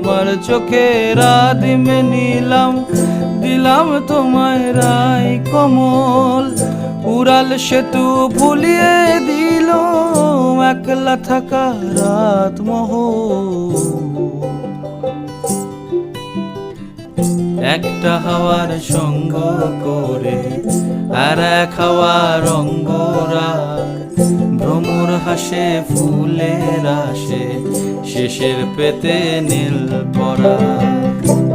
তোমার চোখে রাধিমে নিলাম, দিলাম তোমায় রায় কমল। উড়াল সেতু ভুলিয়ে দিল একলা থাকা রাত মহল। একটা হাওয়ার সঙ্গ করে আর এক হাওয়ার অঙ্গরাগ, ভ্রমর হাসে ফুলের আসে শেষের পেতে নীল পরাগ।